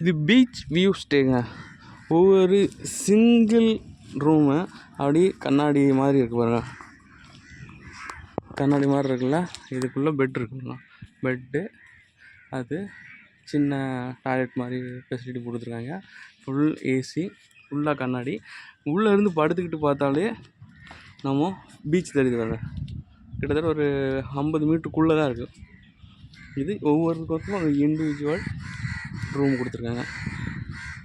இது beach view ஸ்டேங்க. ஒவ்வொரு single room அப்படி கண்ணாடி மாதிரி இருக்குது பாருங்க. கண்ணாடி மாதிரி இருக்குல்ல, இதுக்குள்ளே பெட் இருக்குங்களா. பெட்டு அது சின்ன டாய்லெட் மாதிரி ஃபெசிலிட்டி கொடுத்துருக்காங்க. ஃபுல் ஏசி, ஃபுல்லாக கண்ணாடி. உள்ளே இருந்து படுத்துக்கிட்டு பார்த்தாலே நம்ம பீச் தெரியுது பாருங்க. கிட்டத்தட்ட ஒரு 50 மீட்டருக்குள்ளே தான் இருக்குது. இது ஒவ்வொருத்தருக்கும் ஒரு இண்டிவிஜுவல் ரூம் கொடுத்துருக்காங்க.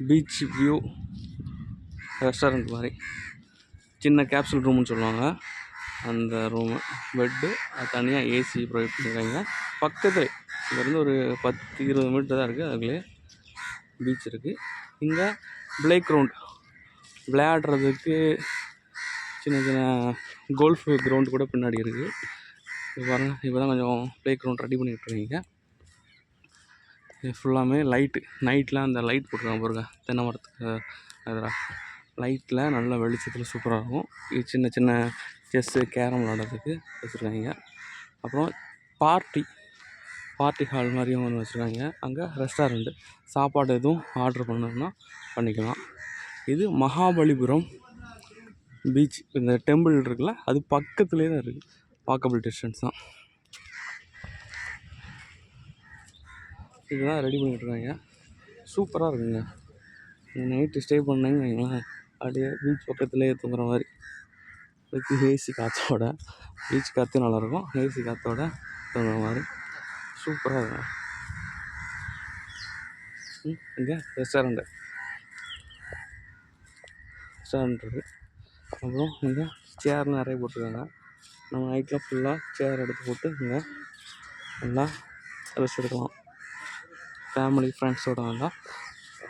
பீச் வியூ ரெஸ்டாரண்ட் மாதிரி சின்ன கேப்சூல் ரூம்னு சொல்லுவாங்க. அந்த ரூமு பெட்டு தனியாக ஏசி ப்ரொவைட் பண்ணியிருக்காங்க. பக்கத்தில் இங்கேருந்து ஒரு 10-20 மீட்டர் தான் இருக்குது. அதுக்குள்ளே பீச் இருக்குது. இங்கே ப்ளே கிரவுண்ட் விளையாடுறதுக்கு சின்ன சின்ன கோல்ஃப் கிரவுண்டு கூட பின்னாடி இருக்குது. இப்போ பாருங்கள், இப்போ தான் கொஞ்சம் ப்ளே கிரவுண்ட் ரெடி பண்ணிகிட்ருக்கீங்க. இது ஃபுல்லாமே லைட்டு, நைட்லாம் அந்த லைட் போட்டுருக்காங்க பாருங்க. தென்னை மரத்துக்கு அதில் லைட்டில் நல்ல வெளிச்சத்தில் சூப்பராக இருக்கும். இது சின்ன சின்ன செஸ்ஸு கேரம் விளாட்றதுக்கு வச்சுருக்காங்க. அப்புறம் பார்ட்டி ஹால் மாதிரியும் ஒன்று வச்சுருக்காங்க. அங்கே ரெஸ்டாரண்ட்டு சாப்பாடு எதுவும் ஆர்டர் பண்ணணும்னா பண்ணிக்கலாம். இது மகாபலிபுரம் பீச். இந்த டெம்பிள் இருக்குல்ல, அது பக்கத்துலேயே தான் இருக்குது. வாக்கபிள் டிஸ்டன்ஸ் தான். இதுதான் ரெடி பண்ணிகிட்ருக்காங்க. சூப்பராக இருக்குங்க. நைட்டு ஸ்டே பண்ணீங்கன்னு வைங்களேன், அப்படியே பீச் பக்கத்துலேயே தூங்குற மாதிரி வித் ஏசி காற்றோட. பீச் காற்று நல்லாயிருக்கும், ஏசி காற்றோட தூங்குற மாதிரி சூப்பராக இருக்கும். இங்கே ரெஸ்டாரண்ட் இருக்குது. அப்புறம் இங்கே சேர் நிறைய போட்டிருக்காங்க. நம்ம நைட்டில் ஃபுல்லாக சேர் எடுத்து போட்டு இங்கே நல்லா ரெஸ்ட் எடுக்கலாம். ஃபேமிலி ஃப்ரெண்ட்ஸோடு வந்தால்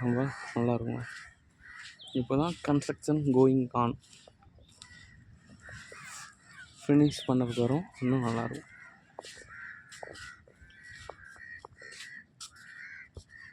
ரொம்ப நல்லாயிருக்கும். இப்போ தான் கன்ஸ்ட்ரக்ஷன் கோயிங் ஆன். ஃபினிஷ் பண்ணதுக்கு வரும், இன்னும் நல்லாயிருக்கும்.